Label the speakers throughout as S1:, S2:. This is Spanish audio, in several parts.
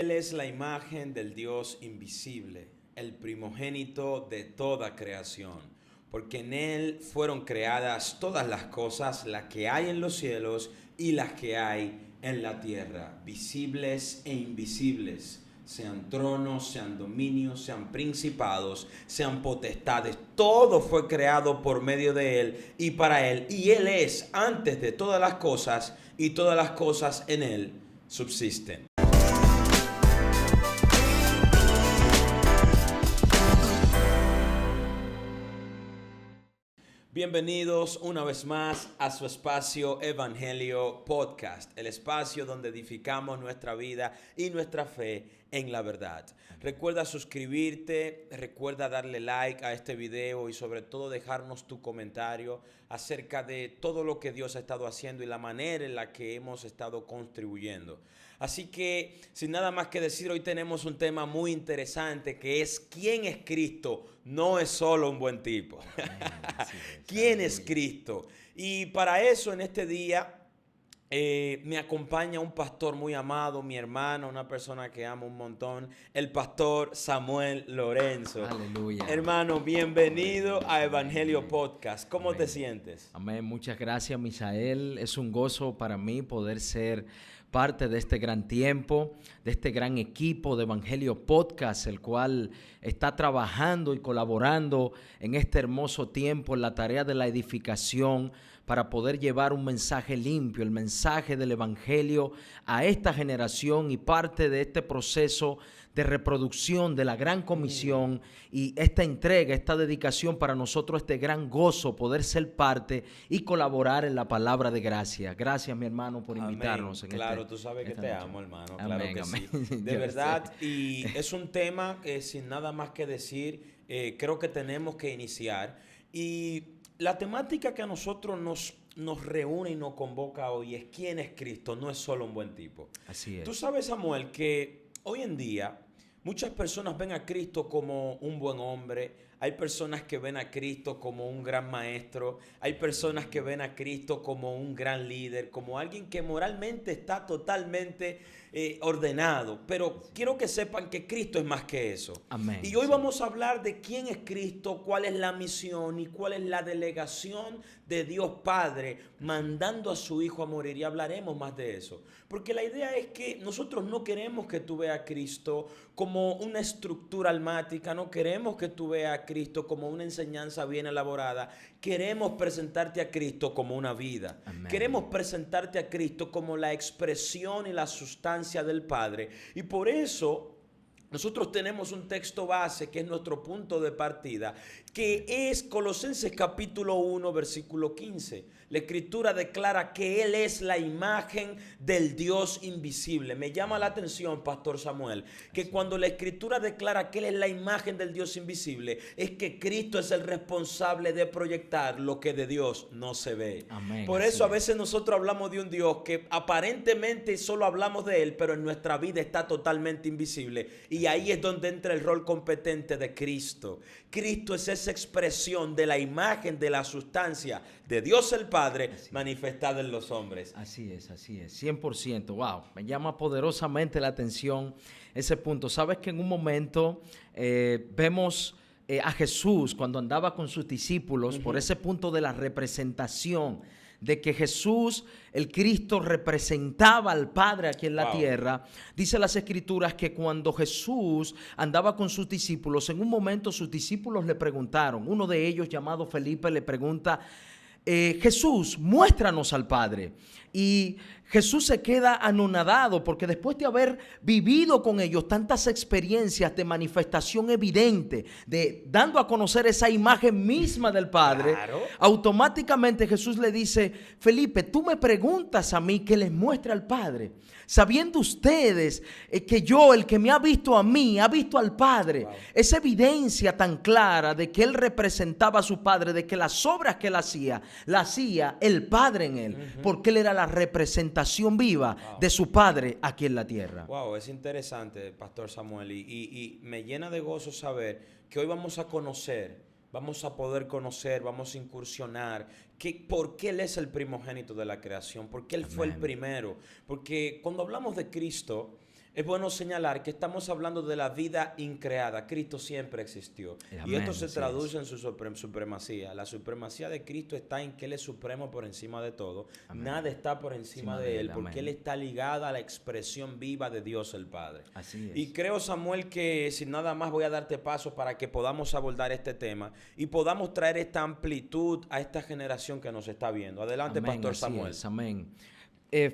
S1: Él es la imagen del Dios invisible, el primogénito de toda creación, porque en Él fueron creadas todas las cosas, las que hay en los cielos y las que hay en la tierra, visibles e invisibles, sean tronos, sean dominios, sean principados, sean potestades. Todo fue creado por medio de Él y para Él, y Él es antes de todas las cosas, y todas las cosas en Él subsisten. Bienvenidos una vez más a su espacio Evangelio Podcast, el espacio donde edificamos nuestra vida y nuestra fe en la verdad. Recuerda suscribirte, recuerda darle like a este video y sobre todo dejarnos tu comentario acerca de todo lo que Dios ha estado haciendo y la manera en la que hemos estado contribuyendo. Así que, sin nada más que decir, hoy tenemos un tema muy interesante que es ¿quién es Cristo? No es solo un buen tipo. ¿Quién es Cristo? Y para eso en este día me acompaña un pastor muy amado, mi hermano, una persona que amo un montón, el pastor Samuel Lorenzo.
S2: Aleluya.
S1: Hermano, bienvenido a Evangelio
S2: Amén.
S1: Podcast. ¿Cómo te sientes?
S2: Amén. Muchas gracias, Misael. Es un gozo para mí poder ser parte de este gran tiempo, de este gran equipo de Evangelio Podcast, el cual está trabajando y colaborando en este hermoso tiempo en la tarea de la edificación para poder llevar un mensaje limpio, el mensaje del Evangelio a esta generación y parte de este proceso de reproducción de la gran comisión y esta entrega, esta dedicación para nosotros, este gran gozo, poder ser parte y colaborar en la palabra de gracia. Gracias, mi hermano, por invitarnos.
S1: Claro, tú sabes que te
S2: noche.
S1: amo, hermano.
S2: Amén,
S1: Claro que
S2: amén.
S1: sí. De verdad, y es un tema que sin nada más que decir, creo que tenemos que iniciar. Y la temática que a nosotros nos reúne y nos convoca hoy es ¿quién es Cristo? No es solo un buen tipo.
S2: Así es.
S1: Tú sabes, Samuel, que hoy en día muchas personas ven a Cristo como un buen hombre, hay personas que ven a Cristo como un gran maestro, hay personas que ven a Cristo como un gran líder, como alguien que moralmente está totalmente ordenado. Pero quiero que sepan que Cristo es más que eso.
S2: Amén.
S1: Y hoy
S2: Sí.
S1: vamos a hablar de quién es Cristo, cuál es la misión y cuál es la delegación de Dios Padre mandando a su Hijo a morir. Y hablaremos más de eso. Porque la idea es que nosotros no queremos que tú veas a Cristo como una estructura almática, no queremos que tú veas a Cristo como una enseñanza bien elaborada. Queremos presentarte a Cristo como una vida.
S2: Amén.
S1: Queremos presentarte a Cristo como la expresión y la sustancia del Padre. Y por eso nosotros tenemos un texto base que es nuestro punto de partida, que es Colosenses capítulo 1, versículo 15. La Escritura declara que Él es la imagen del Dios invisible. Me llama la atención, Pastor Samuel, que cuando la Escritura declara que Él es la imagen del Dios invisible, es que Cristo es el responsable de proyectar lo que de Dios no se ve.
S2: Amén.
S1: Por eso a veces nosotros hablamos de un Dios que aparentemente solo hablamos de Él, pero en nuestra vida está totalmente invisible. Y ahí es donde entra el rol competente de Cristo. Cristo es esa expresión de la imagen, de la sustancia de Dios el Padre manifestada en los hombres.
S2: Así es, 100%. Wow, me llama poderosamente la atención ese punto. Sabes que en un momento vemos a Jesús cuando andaba con sus discípulos por ese punto de la representación, de que Jesús, el Cristo, representaba al Padre aquí en la tierra. Dice las Escrituras que cuando Jesús andaba con sus discípulos, en un momento sus discípulos le preguntaron, uno de ellos llamado Felipe le pregunta, Jesús, muéstranos al Padre. Y Jesús se queda anonadado porque después de haber vivido con ellos tantas experiencias de manifestación evidente, de dando a conocer esa imagen misma del Padre, automáticamente Jesús le dice, Felipe, tú me preguntas a mí que les muestre al Padre, sabiendo ustedes que yo, el que me ha visto a mí, ha visto al Padre. Esa evidencia tan clara de que Él representaba a su Padre, de que las obras que Él hacía, la hacía el Padre en Él, porque Él era la representación viva de su Padre aquí en la tierra.
S1: Wow, es interesante, Pastor Samuel, y me llena de gozo saber que hoy vamos a conocer, vamos a poder conocer, vamos a incursionar por qué Él es el primogénito de la creación, por qué Él fue el primero. Porque cuando hablamos de Cristo, Es bueno señalar que estamos hablando de la vida increada. Cristo siempre existió. Y esto se traduce en su supremacía. La supremacía de Cristo está en que Él es supremo por encima de todo. Amén. Nada está por encima de Él, porque Él está ligado a la expresión viva de Dios el Padre.
S2: Así es.
S1: Y creo, Samuel, que sin nada más voy a darte paso para que podamos abordar este tema y podamos traer esta amplitud a esta generación que nos está viendo. Adelante, amén, Pastor Samuel.
S2: Amén.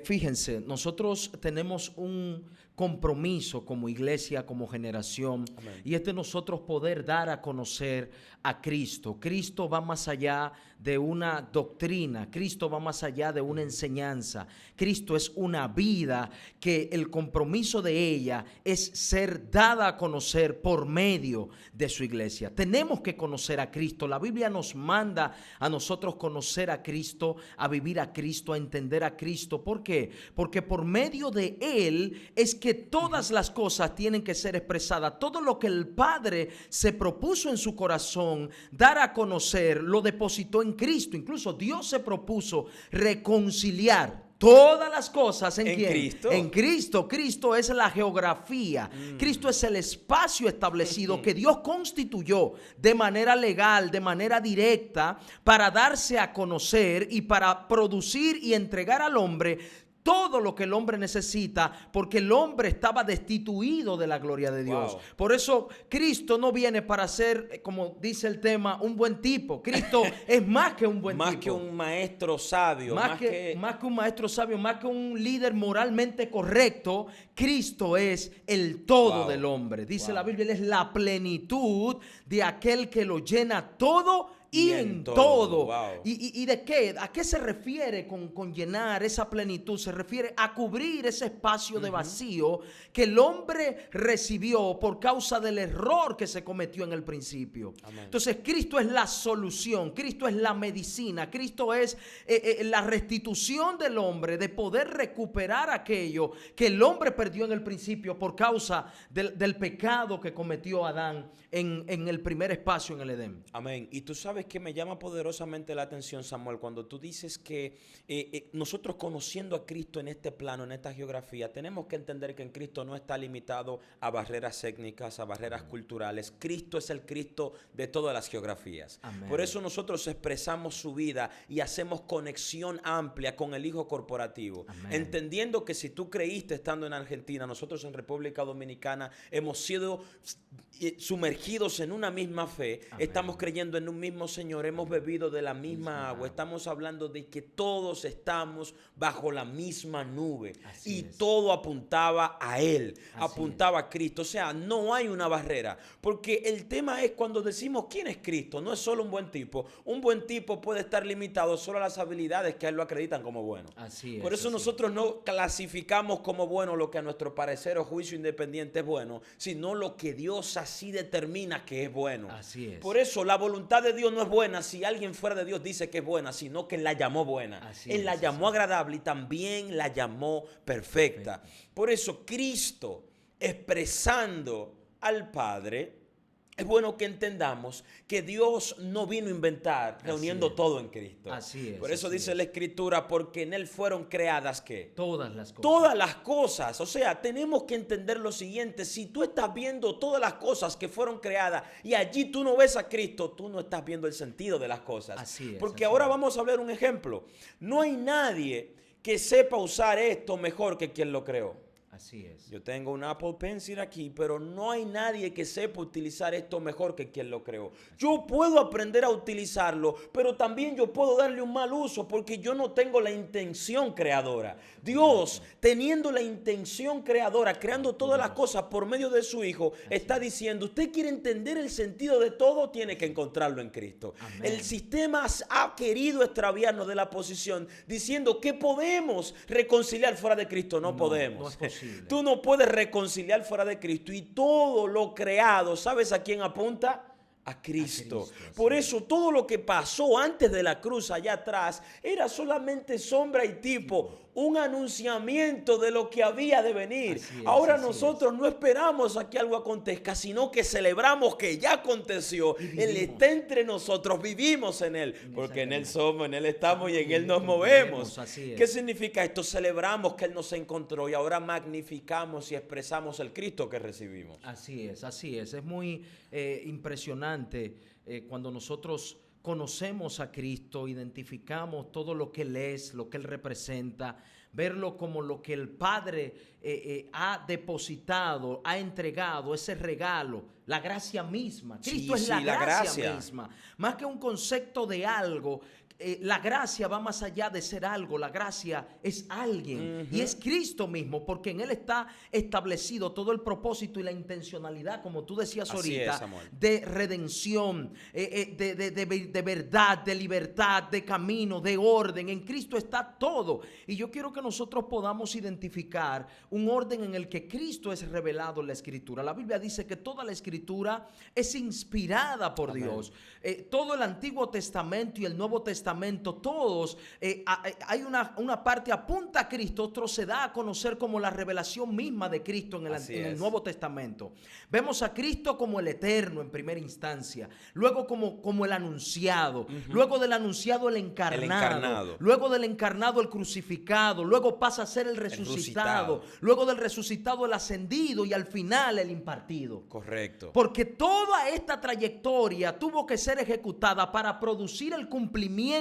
S2: Fíjense, nosotros tenemos un compromiso como iglesia, como generación, amén, y es de nosotros poder dar a conocer a Cristo. Cristo va más allá de una doctrina, Cristo va más allá de una enseñanza. Cristo es una vida que el compromiso de ella es ser dada a conocer por medio de su iglesia. Tenemos que conocer a Cristo. La Biblia nos manda a nosotros conocer a Cristo, a vivir a Cristo, a entender a Cristo. ¿Por qué? Porque por medio de Él es que todas las cosas tienen que ser expresadas. Todo lo que el Padre se propuso en su corazón dar a conocer, lo depositó en Cristo. Incluso Dios se propuso reconciliar todas las cosas ¿en quién?
S1: Cristo.
S2: En Cristo. Cristo es la geografía. Cristo es el espacio establecido que Dios constituyó de manera legal, de manera directa, para darse a conocer y para producir y entregar al hombre todo lo que el hombre necesita, porque el hombre estaba destituido de la gloria de Dios. Wow. Por eso Cristo no viene para ser, como dice el tema, un buen tipo. Cristo es más que un buen tipo.
S1: Más que un maestro sabio.
S2: Más que un maestro sabio, más que un líder moralmente correcto. Cristo es el todo del hombre. Dice la Biblia, Él es la plenitud de aquel que lo llena todo y en todo.
S1: Wow.
S2: ¿Y de qué? ¿A qué se refiere con llenar esa plenitud? Se refiere a cubrir ese espacio de vacío que el hombre recibió por causa del error que se cometió en el principio. Amén. Entonces Cristo es la solución, Cristo es la medicina, Cristo es la restitución del hombre, de poder recuperar aquello que el hombre perdió en el principio por causa del pecado que cometió Adán en el primer espacio en el Edén.
S1: Amén. Y tú sabes que me llama poderosamente la atención, Samuel, cuando tú dices que nosotros conociendo a Cristo en este plano, en esta geografía, tenemos que entender que en Cristo no está limitado a barreras étnicas, a barreras culturales. Cristo es el Cristo de todas las geografías. Amén. Por eso nosotros expresamos su vida y hacemos conexión amplia con el Hijo corporativo. Amén. Entendiendo que si tú creíste estando en Argentina, nosotros en República Dominicana hemos sido sumergidos en una misma fe. Amén. Estamos creyendo en un mismo Señor, hemos bebido de la misma agua, estamos hablando de que todos estamos bajo la misma nube. Así es. Todo apuntaba a Él, apuntaba a Cristo. O sea, no hay una barrera, porque el tema es cuando decimos quién es Cristo, no es solo un buen tipo. Un buen tipo puede estar limitado solo a las habilidades que a Él lo acreditan como bueno.
S2: Así es.
S1: Por eso nosotros no clasificamos como bueno lo que a nuestro parecer o juicio independiente es bueno, sino lo que Dios así determina que es bueno.
S2: Así es.
S1: Por eso la voluntad de Dios no es buena si alguien fuera de Dios dice que es buena, sino que la llamó buena. Él la llamó agradable y también la llamó perfecta. Por eso Cristo, expresando al Padre, es bueno que entendamos que Dios no vino a inventar reuniendo todo en Cristo.
S2: Así es.
S1: Por eso dice la Escritura, porque en Él fueron creadas ¿qué?
S2: Todas las cosas.
S1: Todas las cosas. O sea, tenemos que entender lo siguiente. Si tú estás viendo todas las cosas que fueron creadas y allí tú no ves a Cristo, tú no estás viendo el sentido de las cosas.
S2: Así es.
S1: Porque ahora vamos a ver un ejemplo. No hay nadie que sepa usar esto mejor que quien lo creó.
S2: Así es.
S1: Yo tengo un Apple Pencil aquí, pero no hay nadie que sepa utilizar esto mejor que quien lo creó. Yo puedo aprender a utilizarlo, pero también yo puedo darle un mal uso porque yo no tengo la intención creadora. Dios, teniendo la intención creadora, creando todas las cosas por medio de su Hijo, está diciendo, usted quiere entender el sentido de todo, tiene que encontrarlo en Cristo. Amén. El sistema ha querido extraviarnos de la posición, diciendo que podemos reconciliar fuera de Cristo. No podemos.
S2: No es posible.
S1: Tú no puedes reconciliar fuera de Cristo. Y todo lo creado, ¿sabes a quién apunta? A Cristo. Por eso todo lo que pasó antes de la cruz allá atrás era solamente sombra y tipo. un anunciamiento de lo que había de venir.
S2: Así es,
S1: Ahora
S2: así
S1: nosotros no esperamos a que algo acontezca, sino que celebramos que ya aconteció.
S2: Y
S1: Él
S2: vivimos.
S1: está entre nosotros, vivimos en Él, porque en Él somos, en Él estamos y en Él nos movemos.
S2: Así es.
S1: ¿Qué significa esto? Celebramos que Él nos encontró y ahora magnificamos y expresamos el Cristo que recibimos.
S2: Así es, así es. Es muy impresionante cuando nosotros conocemos a Cristo, identificamos todo lo que Él es, lo que Él representa, verlo como lo que el Padre ha depositado, ha entregado, ese regalo, la gracia misma. Cristo es la gracia misma. Más que un concepto de algo, la gracia va más allá de ser algo, la gracia es alguien y es Cristo mismo, porque en Él está establecido todo el propósito y la intencionalidad, como tú decías ahorita, de redención, de verdad, de libertad, de camino, de orden. En Cristo está todo. Y yo quiero que nosotros podamos identificar un orden en el que Cristo es revelado en la Escritura. La Biblia dice que toda la Escritura es inspirada por Dios. Todo el Antiguo Testamento y el Nuevo Testamento, todos, hay una parte apunta a Cristo, otro se da a conocer como la revelación misma de Cristo en el Nuevo Testamento. Vemos a Cristo como el eterno en primera instancia, luego como el anunciado, luego del anunciado el encarnado, luego del encarnado el crucificado, luego pasa a ser el resucitado, luego del resucitado el ascendido y al final el impartido.
S1: Correcto.
S2: Porque toda esta trayectoria tuvo que ser ejecutada para producir el cumplimiento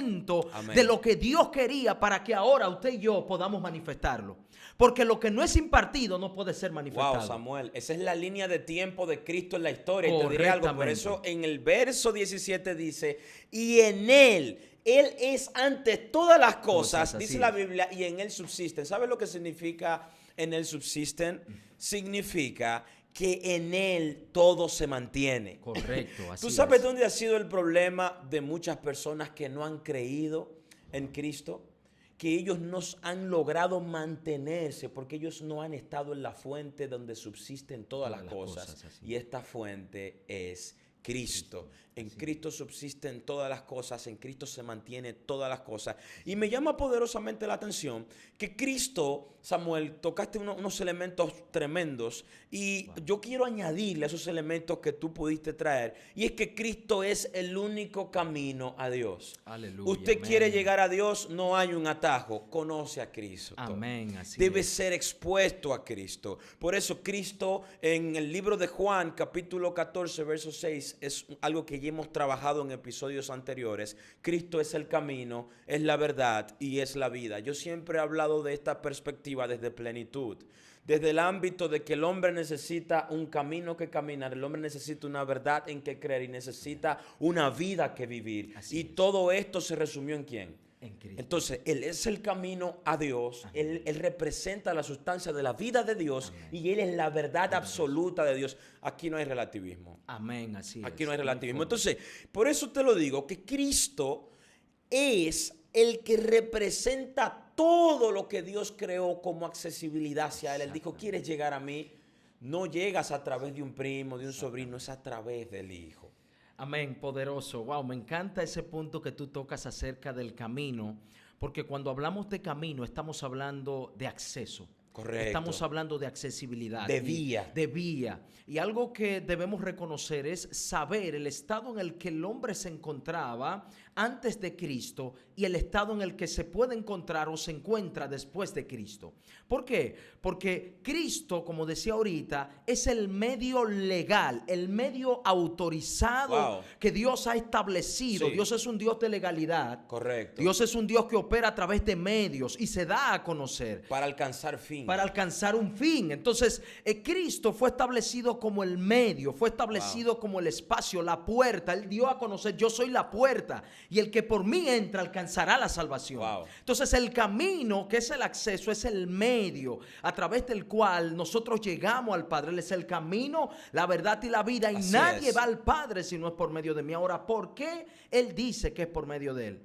S2: de lo que Dios quería, para que ahora usted y yo podamos manifestarlo. Porque lo que no es impartido no puede ser manifestado.
S1: Wow, Samuel, esa es la línea de tiempo de Cristo en la historia. Y te diré algo, por eso en el verso 17 dice, y en Él es antes todas las cosas, dice la Biblia, y en Él subsisten. ¿Sabes lo que significa en Él subsisten? Significa que en Él todo se mantiene.
S2: Correcto, así
S1: ¿Tú sabes
S2: es.
S1: dónde ha sido el problema de muchas personas que no han creído en Cristo? Que ellos no han logrado mantenerse porque ellos no han estado en la fuente donde subsisten todas las cosas. Y esta fuente es Cristo. En Cristo subsisten todas las cosas, en Cristo se mantiene todas las cosas. Y me llama poderosamente la atención que Cristo, Samuel, tocaste unos elementos tremendos y yo quiero añadirle a esos elementos que tú pudiste traer. Y es que Cristo es el único camino a Dios.
S2: Aleluya.
S1: Usted quiere llegar a Dios, no hay un atajo, conoce a Cristo.
S2: Amén. Así
S1: debe ser expuesto a Cristo. Por eso Cristo en el libro de Juan, capítulo 14, verso 6, es algo que ya hemos trabajado en episodios anteriores. Cristo es el camino, es la verdad y es la vida. Yo siempre he hablado de esta perspectiva desde plenitud, desde el ámbito de que el hombre necesita un camino que caminar, el hombre necesita una verdad en que creer y necesita una vida que vivir. Y todo esto se resumió en ¿quién? Entonces, Él es el camino a Dios, él representa la sustancia de la vida de Dios. Amén. Y Él es la verdad absoluta de Dios. Aquí no hay relativismo.
S2: Amén, así es.
S1: Aquí no hay relativismo. Entonces, por eso te lo digo, que Cristo es el que representa todo lo que Dios creó como accesibilidad hacia Él. Él dijo, ¿quieres llegar a mí? No llegas a través de un primo, de un sobrino, es a través del Hijo.
S2: Amén, poderoso. Wow, me encanta ese punto que tú tocas acerca del camino, porque cuando hablamos de camino estamos hablando de acceso.
S1: Correcto.
S2: Estamos hablando de accesibilidad.
S1: De vía.
S2: De vía. Y algo que debemos reconocer es saber el estado en el que el hombre se encontraba antes de Cristo y el estado en el que se puede encontrar o se encuentra después de Cristo. ¿Por qué? Porque Cristo, como decía ahorita, es el medio legal, el medio autorizado que Dios ha establecido. Sí. Dios es un Dios de legalidad.
S1: Correcto.
S2: Dios es un Dios que opera a través de medios y se da a conocer.
S1: Para alcanzar fin.
S2: Para alcanzar un fin. Entonces, Cristo fue establecido como el medio, fue establecido como el espacio, la puerta. Él dio a conocer, yo soy la puerta y el que por mí entra alcanzará la salvación. Entonces, el camino, que es el acceso, es el medio a través del cual nosotros llegamos al Padre. Él es el camino, la verdad y la vida y nadie va al Padre si no es por medio de mí. Ahora, ¿por qué Él dice que es por medio de Él?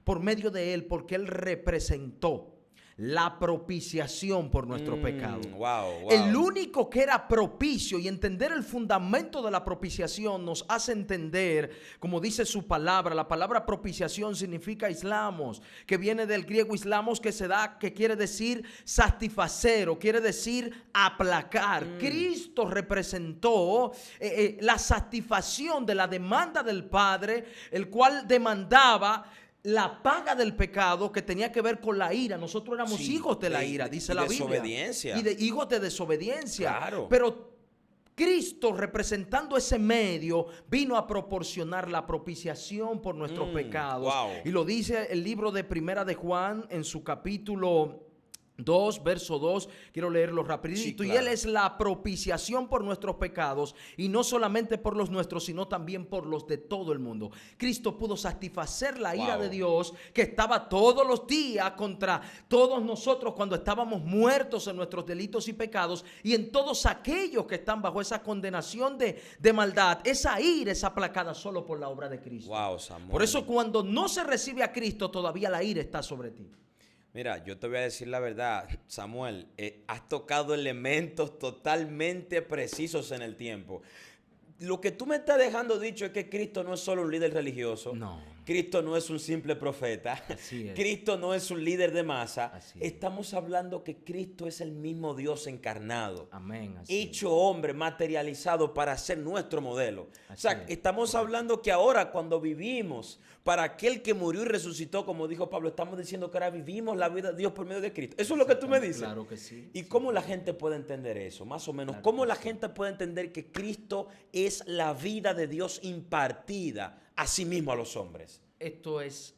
S2: Por medio de Él, porque Él representó la propiciación por nuestro pecado.
S1: Wow.
S2: El único que era propicio, y entender el fundamento de la propiciación nos hace entender, como dice su palabra, la palabra propiciación significa islamos, que viene del griego islamos, que quiere decir satisfacer o quiere decir aplacar. Cristo representó la satisfacción de la demanda del Padre, el cual demandaba la paga del pecado, que tenía que ver con la ira. Nosotros éramos hijos de la ira, dice la Biblia.
S1: Desobediencia.
S2: Y de hijos de desobediencia.
S1: Claro.
S2: Pero Cristo, representando ese medio, vino a proporcionar la propiciación por nuestros pecados.
S1: Wow.
S2: Y lo dice el libro de Primera de Juan en su capítulo 2, verso 2, quiero leerlo rapidito.
S1: Sí, claro.
S2: Y Él es la propiciación por nuestros pecados, y no solamente por los nuestros, sino también por los de todo el mundo. Cristo pudo satisfacer la ira de Dios, que estaba todos los días contra todos nosotros cuando estábamos muertos en nuestros delitos y pecados, y en todos aquellos que están bajo esa condenación de maldad. Esa ira es aplacada solo por la obra de Cristo.
S1: Wow, Samuel.
S2: Por eso, cuando no se recibe a Cristo, todavía la ira está sobre ti.
S1: Mira, yo te voy a decir la verdad, Samuel, has tocado elementos totalmente precisos en el tiempo. Lo que tú me estás dejando dicho es que Cristo no es solo un líder religioso.
S2: No.
S1: Cristo no es un simple profeta.
S2: Así es.
S1: Cristo no es un líder de masa.
S2: Así es.
S1: Estamos hablando que Cristo es el mismo Dios encarnado.
S2: Amén. Así
S1: Hecho hombre, materializado para ser nuestro modelo.
S2: Así
S1: o sea,
S2: es.
S1: estamos hablando que ahora cuando vivimos para aquel que murió y resucitó, como dijo Pablo, estamos diciendo que ahora vivimos la vida de Dios por medio de Cristo. Eso es lo que tú me dices.
S2: Claro que sí.
S1: ¿Y cómo la gente puede entender eso? Más o menos.
S2: Claro
S1: ¿Cómo
S2: que
S1: la
S2: sí.
S1: gente puede entender que Cristo es la vida de Dios impartida a sí mismo a los hombres?
S2: Esto es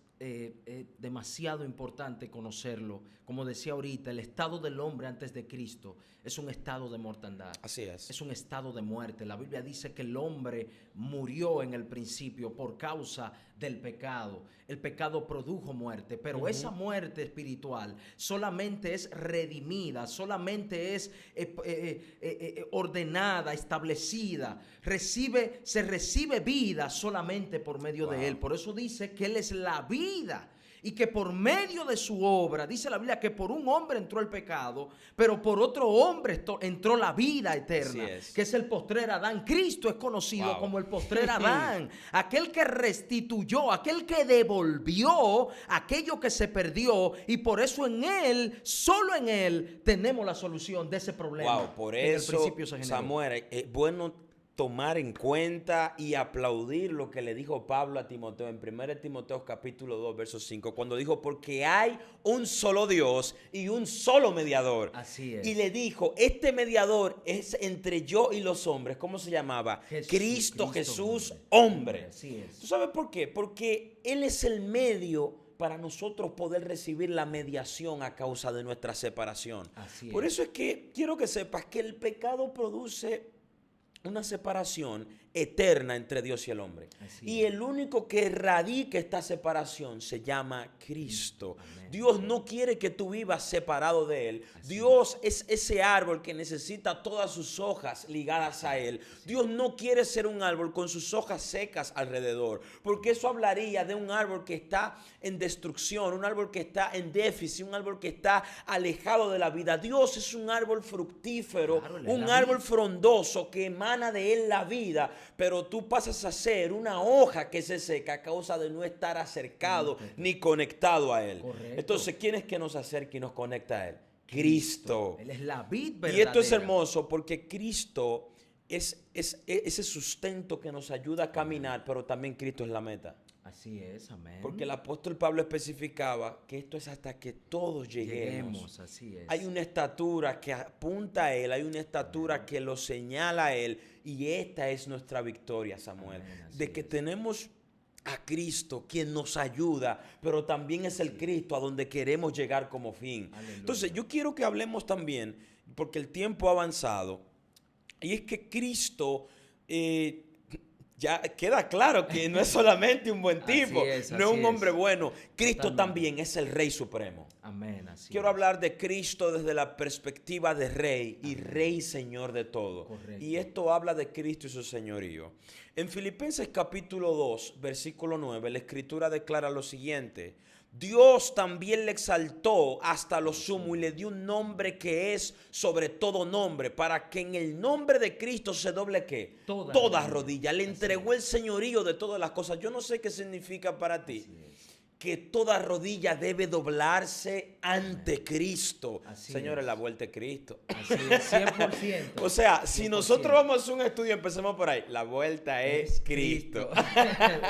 S2: demasiado importante conocerlo. Como decía ahorita, el estado del hombre antes de Cristo es un estado de mortandad.
S1: Así es.
S2: Es un estado de muerte. La Biblia dice que el hombre murió en el principio por causa del pecado. El pecado produjo muerte, pero esa muerte espiritual solamente es redimida, solamente es ordenada, establecida. Se recibe vida solamente por medio de Él. Por eso dice que Él es la vida. Y que por medio de su obra, dice la Biblia que por un hombre entró el pecado, pero por otro hombre entró la vida eterna, que es el postrer Adán. Cristo es conocido como el postrer Adán, aquel que restituyó, aquel que devolvió aquello que se perdió, y por eso en Él, solo en Él, tenemos la solución de ese problema.
S1: Wow, por
S2: que en el
S1: eso,
S2: principio se generó.
S1: Samuel, es bueno tomar en cuenta y aplaudir lo que le dijo Pablo a Timoteo en 1 Timoteo capítulo 2, verso 5, cuando dijo, porque hay un solo Dios y un solo mediador.
S2: Así es.
S1: Y le dijo, este mediador es entre yo y los hombres. ¿Cómo se llamaba? Cristo Jesús, hombre.
S2: Así es.
S1: ¿Tú sabes por qué? Porque Él es el medio para nosotros poder recibir la mediación a causa de nuestra separación.
S2: Así
S1: Por
S2: es.
S1: eso es que quiero que sepas que el pecado produce una separación eterna entre Dios y el hombre. Y el único que erradica esta separación se llama Cristo.
S2: Amén.
S1: Dios no quiere que tú vivas separado de Él. Dios es ese árbol que necesita todas sus hojas ligadas a Él. Dios no quiere ser un árbol con sus hojas secas alrededor, porque eso hablaría de un árbol que está en destrucción, un árbol que está en déficit, un árbol que está alejado de la vida. Dios es un árbol fructífero, un árbol frondoso que emana de Él la vida, pero tú pasas a ser una hoja que se seca a causa de no estar acercado ni conectado a Él.
S2: Correcto.
S1: Entonces, ¿quién es que nos acerca y nos conecta a Él? Cristo.
S2: Él es la vid verdadera.
S1: Y esto es hermoso porque Cristo es ese sustento que nos ayuda a caminar, pero también Cristo es la meta.
S2: Así es, amén.
S1: Porque el apóstol Pablo especificaba que esto es hasta que todos lleguemos.
S2: Así es.
S1: Hay una estatura que apunta a Él, hay una estatura que lo señala a Él, y esta es nuestra victoria, Samuel.
S2: Amén,
S1: de que tenemos a Cristo, quien nos ayuda, pero también es el Cristo a donde queremos llegar como fin.
S2: Aleluya.
S1: Entonces, yo quiero que hablemos también, porque el tiempo ha avanzado, y es que Cristo ya queda claro que no es solamente un buen tipo, no es un hombre bueno. Cristo también es el Rey Supremo.
S2: Amén, así
S1: Quiero hablar de Cristo desde la perspectiva de Rey y Rey Señor de todo.
S2: Correcto.
S1: Y esto habla de Cristo y su señorío. En Filipenses capítulo 2, versículo 9, la Escritura declara lo siguiente: Dios también le exaltó hasta lo sumo y le dio un nombre que es sobre todo nombre, para que en el nombre de Cristo se doble ¿qué? Toda rodilla. Le entregó el señorío de todas las cosas. Yo no sé qué significa para ti que toda rodilla debe doblarse ante Cristo. Señores, la vuelta de Cristo.
S2: Así es, 100%.
S1: O sea,
S2: 100%.
S1: si nosotros vamos a hacer un estudio, empecemos por ahí. La vuelta es Cristo.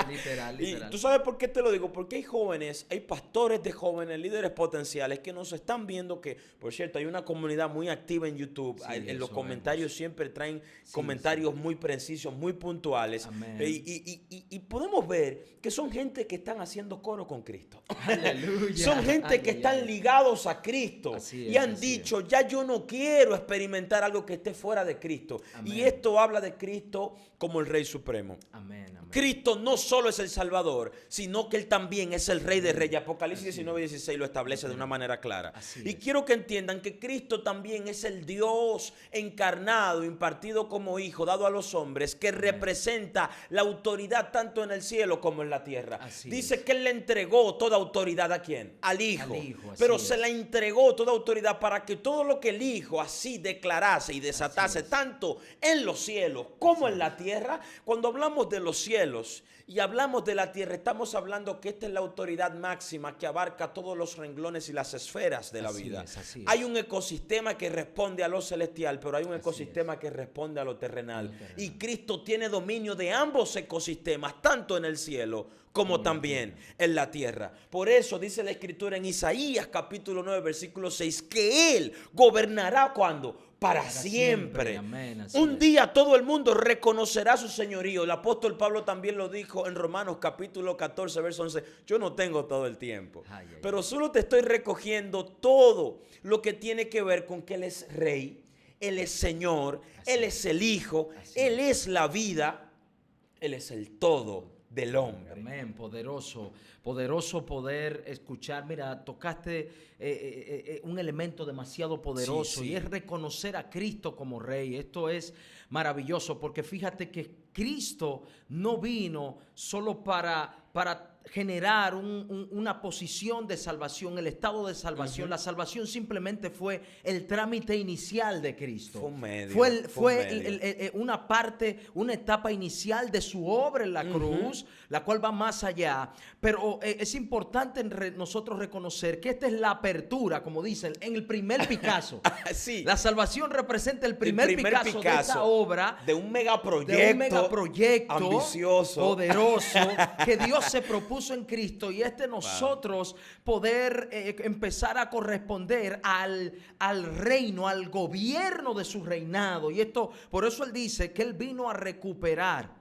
S2: Literal.
S1: Y tú sabes por qué te lo digo, porque hay jóvenes, hay pastores de jóvenes, líderes potenciales que nos están viendo que, por cierto, hay una comunidad muy activa en YouTube. En los comentarios siempre traen comentarios muy precisos, muy puntuales. Y podemos ver que son gente que están haciendo coro con Cristo.
S2: Aleluya.
S1: Son gente que están ligados a Cristo y han dicho, ya yo no quiero experimentar algo que esté fuera de Cristo. Amén. Y esto habla de Cristo como el Rey Supremo.
S2: Amén.
S1: Cristo no solo es el Salvador, sino que Él también es el Rey de Reyes. Apocalipsis 19:16 lo establece de una manera clara. Y quiero que entiendan que Cristo también es el Dios encarnado, impartido como Hijo, dado a los hombres, que representa la autoridad tanto en el cielo como en la tierra. Dice que Él le entregó toda autoridad ¿a quién? Al Hijo. Pero se la entregó toda autoridad para que todo lo que el Hijo así declarase y desatase, tanto en los cielos como en la tierra. Cuando hablamos de los cielos y hablamos de la tierra, estamos hablando que esta es la autoridad máxima que abarca todos los renglones y las esferas de la vida. Hay un ecosistema que responde a lo celestial, pero hay un ecosistema que responde a lo terrenal. Y Cristo tiene dominio de ambos ecosistemas, tanto en el cielo como también en la tierra. Por eso dice la Escritura en Isaías capítulo 9, versículo 6, que Él gobernará ¿cuándo? Para siempre. Amén, un día todo el mundo reconocerá su señorío. El apóstol Pablo también lo dijo en Romanos capítulo 14, verso 11. Yo no tengo todo el tiempo, pero solo te estoy recogiendo todo lo que tiene que ver con que Él es Rey, Él es Señor, Él es el Hijo, Él es la vida, Él es el todo del hombre.
S2: Amén, poderoso poder escuchar. Mira, tocaste un elemento demasiado poderoso y es reconocer a Cristo como Rey. Esto es maravilloso porque fíjate que Cristo no vino solo para generar una posición de salvación, el estado de salvación. La salvación simplemente fue el trámite inicial de Cristo.
S1: Fue un medio.
S2: Fue una parte, una etapa inicial de su obra en la cruz, la cual va más allá. Pero es importante nosotros reconocer que esta es la apertura, como dicen, en el primer Picasso.
S1: Sí.
S2: La salvación representa el primer Picasso de esta obra.
S1: De un megaproyecto
S2: ambicioso, poderoso, que Dios se propuso en Cristo, y nosotros poder empezar a corresponder al reino, al gobierno de su reinado. Y esto, por eso Él dice que Él vino a recuperar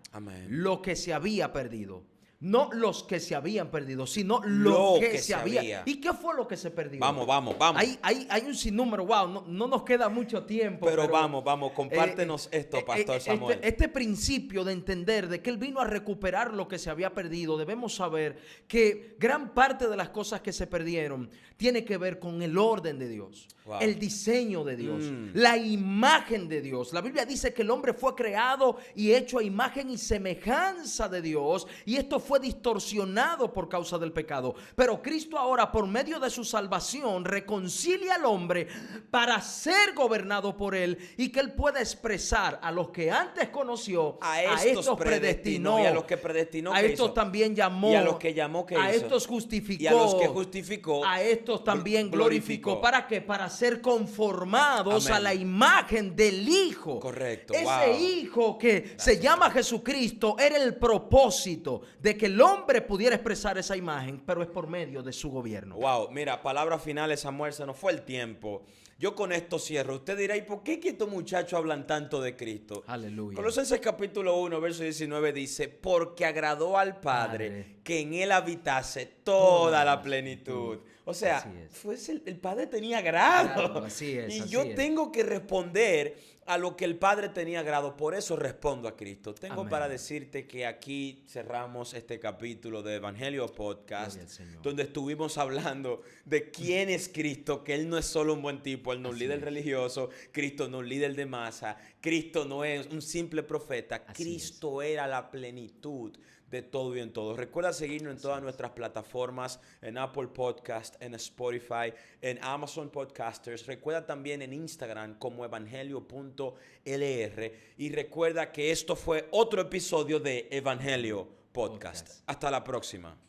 S2: lo que se había perdido. No los que se habían perdido, sino lo que se había. ¿Y qué fue lo que se perdió?
S1: Vamos.
S2: Hay un sinnúmero, no nos queda mucho tiempo.
S1: Pero vamos, compártenos esto, Pastor Samuel.
S2: Este principio de entender de que Él vino a recuperar lo que se había perdido, debemos saber que gran parte de las cosas que se perdieron tiene que ver con el orden de Dios, el diseño de Dios, la imagen de Dios. La Biblia dice que el hombre fue creado y hecho a imagen y semejanza de Dios, y esto fue distorsionado por causa del pecado. Pero Cristo ahora, por medio de su salvación, reconcilia al hombre para ser gobernado por Él, y que Él pueda expresar a los que antes conoció,
S1: a estos predestinó, y a los que predestinó,
S2: a estos también llamó,
S1: y a los que llamó,
S2: a estos justificó,
S1: y a los que justificó,
S2: a estos también glorificó. ¿Para qué? Para ser conformados a la imagen del Hijo.
S1: Correcto.
S2: Ese Hijo que se llama Jesucristo era el propósito de que el hombre pudiera expresar esa imagen, pero es por medio de su gobierno.
S1: Wow, mira, palabras finales, Samuel, se nos fue el tiempo. Yo con esto cierro. Usted dirá, ¿y por qué que estos muchachos hablan tanto de Cristo?
S2: Aleluya.
S1: Colosenses capítulo 1, verso 19 dice, porque agradó al Padre que en Él habitase toda la plenitud. O sea, el Padre tenía agrado. Yo tengo que responder a lo que el Padre tenía agrado. Por eso respondo a Cristo. Tengo para decirte que aquí cerramos este capítulo de Evangelio Podcast, donde estuvimos hablando de quién es Cristo, que Él no es solo un buen tipo, Él no es un líder religioso, Cristo no es un líder de masa, Cristo no es un simple profeta, Cristo era la plenitud de todo y en todo. Recuerda seguirnos en todas nuestras plataformas, en Apple Podcast, en Spotify, en Amazon Podcasters. Recuerda también en Instagram como evangelio.lr. Y recuerda que esto fue otro episodio de Evangelio Podcast. Hasta la próxima.